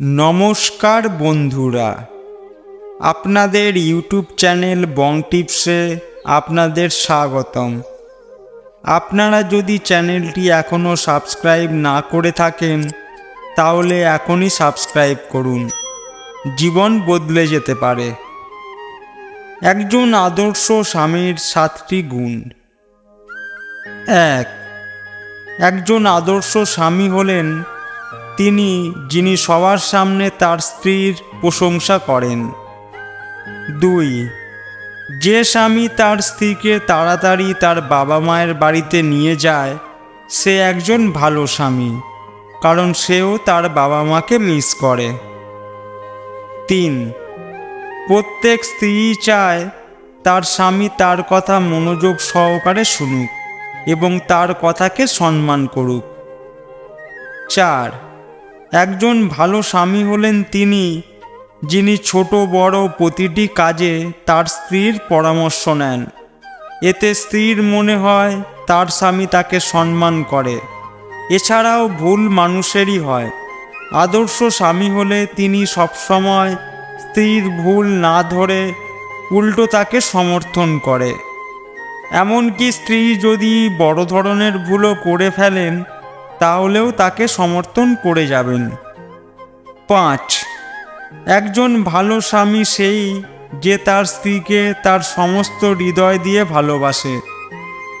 নমস্কার বন্ধুরা, আপনাদের ইউটিউব চ্যানেল বং টিপসে আপনাদের স্বাগতম। আপনারা যদি চ্যানেলটি এখনও সাবস্ক্রাইব না করে থাকেন তাহলে এখনই সাবস্ক্রাইব করুন, জীবন বদলে যেতে পারে। একজন আদর্শ স্বামীর 7টি গুণ। 1. একজন আদর্শ স্বামী হলেন যিনি সবার সামনে তার স্ত্রীর প্রশংসা করেন। 2. যে স্বামী তার স্ত্রীকে তাড়াতাড়ি তার বাবা মায়ের বাড়িতে নিয়ে যায় সে একজন ভালো স্বামী, কারণ সেও তার বাবা মাকে মিস করে। 3. প্রত্যেক স্ত্রী চায় তার স্বামী তার কথা মনোযোগ সহকারে শুনুক এবং তার কথাকে সম্মান করুক। 4. একজন ভালো স্বামী হলেন যিনি ছোট বড় প্রতিটি কাজে তার স্ত্রীর পরামর্শ নেন। এতে স্ত্রীর মনে হয় তার স্বামী তাকে সম্মান করে। এছাড়াও ভুল মানুষেরই হয়। আদর্শ স্বামী হলে তিনি সবসময় স্ত্রীর ভুল না ধরে উল্টো তাকে সমর্থন করে। এমনকি স্ত্রী যদি বড় ধরনের ভুলও করে ফেলেন তাহলেও তাকে সমর্থন করে যাবেন। 5. একজন ভালো স্বামী যে তার স্ত্রীকে তার সমস্ত হৃদয় দিয়ে ভালোবাসে,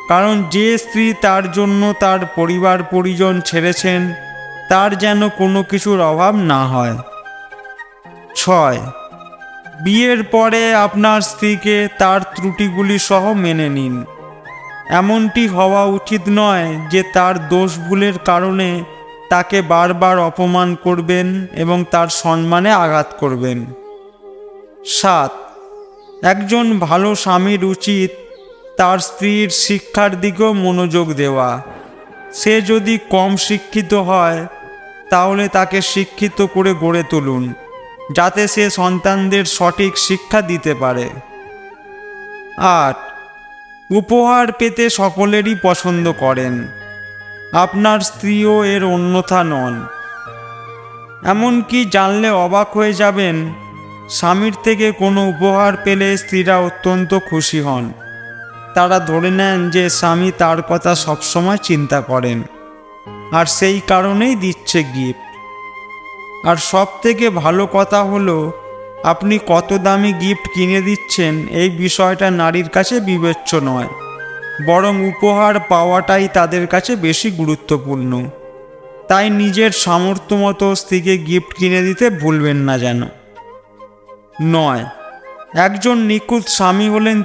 কারণ যে স্ত্রী তার জন্য তার পরিবার পরিজন ছেড়েছেন তার যেন কোনো কিছুর অভাব না হয়। 6. বিয়ের পরে আপনার স্ত্রীকে তার ত্রুটিগুলি সহ মেনে নিন। এমনটি হওয়া উচিত নয় যে তার দোষ ভুলের কারণে তাকে বারবার অপমান করবেন এবং তার সম্মানে আঘাত করবেন। 7. একজন ভালো স্বামীর উচিত তার স্ত্রীর শিক্ষার দিকেও মনোযোগ দেওয়া। সে যদি কম শিক্ষিত হয় তাহলে তাকে শিক্ষিত করে গড়ে তুলুন, যাতে সে সন্তানদের সঠিক শিক্ষা দিতে পারে। 8. উপহার পেতে সকলেরই পছন্দ করেন, আপনার স্ত্রীও এর অন্যথা নন। এমনকি জানলে অবাক হয়ে যাবেন, স্বামীর থেকে কোনো উপহার পেলে স্ত্রীরা অত্যন্ত খুশি হন। তারা ধরে নেন যে স্বামী তার কথা সবসময় চিন্তা করেন আর সেই কারণেই দিচ্ছে গিফট। আর সব থেকে ভালো কথা হলো, আপনি কত দামি গিফট কিনে দিচ্ছেন এই বিষয়টা নারীর কাছে বিবেচ্য নয়, বরং উপহার পাওয়াটাই তাদের কাছে বেশি গুরুত্বপূর্ণ। তাই নিজের সামর্থ্য মতো স্ত্রীকে গিফট কিনে দিতে ভুলবেন না যেন। 9. একজন নিখুঁত স্বামী হলেন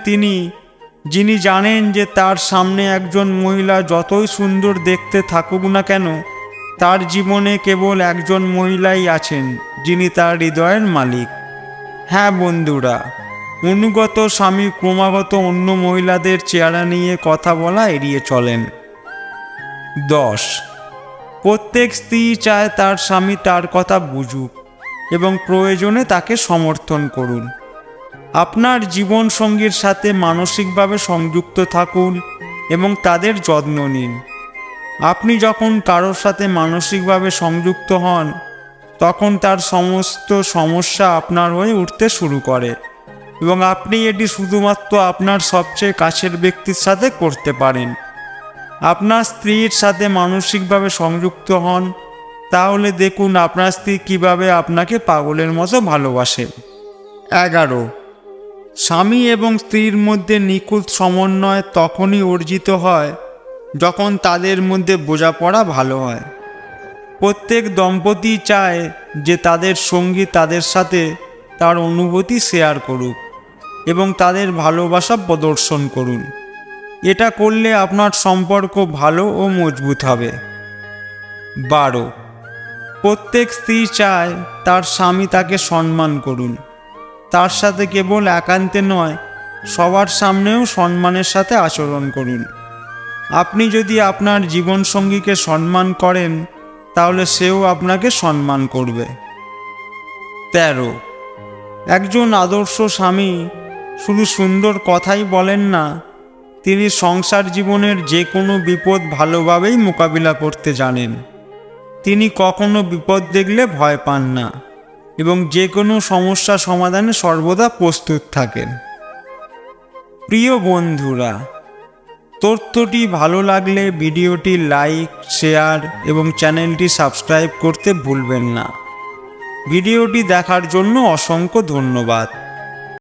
যিনি জানেন যে তার সামনে একজন মহিলা যতই সুন্দর দেখতে থাকুক না কেন, তার জীবনে কেবল একজন মহিলাই আছেন যিনি তার হৃদয়ের মালিক। হ্যাঁ বন্ধুরা, অনুগত স্বামী ক্রমাগত অন্য মহিলাদের চেহারা নিয়ে কথা বলা এড়িয়ে চলেন। 10. প্রত্যেক স্ত্রী চায় তার স্বামী তার কথা বুঝুক এবং প্রয়োজনে তাকে সমর্থন করুন। আপনার জীবনসঙ্গীর সাথে মানসিকভাবে সংযুক্ত থাকুন এবং তাদের যত্ন নিন। আপনি যখন কারোর সাথে মানসিকভাবে সংযুক্ত হন তখন তার সমস্ত সমস্যা আপনার হয়ে উঠতে শুরু করে এবং আপনি এটি শুধুমাত্র আপনার সবচেয়ে কাছের ব্যক্তির সাথে করতে পারেন। আপনার স্ত্রীর সাথে মানসিকভাবে সংযুক্ত হন, তাহলে দেখুন আপনার স্ত্রী কিভাবে আপনাকে পাগলের মতো ভালোবাসে। 11. স্বামী এবং স্ত্রীর মধ্যে নিখুঁত সমন্বয় তখনই অর্জিত হয় যখন তাদের মধ্যে বোঝাপড়া ভালো হয়। প্রত্যেক দম্পতি চায় যে তাদের সঙ্গী তাদের সাথে তার অনুভূতি শেয়ার করুক এবং তাদের ভালোবাসা প্রদর্শন করুন। এটা করলে আপনার সম্পর্ক ভালো ও মজবুত হবে। 12. প্রত্যেক স্ত্রী চায় তার স্বামী তাকে সম্মান করুন। তার সাথে কেবল একান্তে নয়, সবার সামনেও সম্মানের সাথে আচরণ করুন। আপনি যদি আপনার জীবনসঙ্গীকে সম্মান করেন তাহলে সেও আপনাকে সম্মান করবে। 13. একজন আদর্শ স্বামী শুধু সুন্দর কথাই বলেন না, তিনি সংসার জীবনের যে কোনো বিপদ ভালোভাবেই মোকাবিলা করতে জানেন। তিনি কখনো বিপদ দেখলে ভয় পান না, এবং যে কোনো সমস্যা সমাধানে সর্বদা প্রস্তুত থাকেন। প্রিয় বন্ধুরা, তথ্যটি ভালো লাগলে ভিডিওটি লাইক, শেয়ার এবং চ্যানেলটি সাবস্ক্রাইব করতে ভুলবেন না। ভিডিওটি দেখার জন্য অসংখ্য ধন্যবাদ।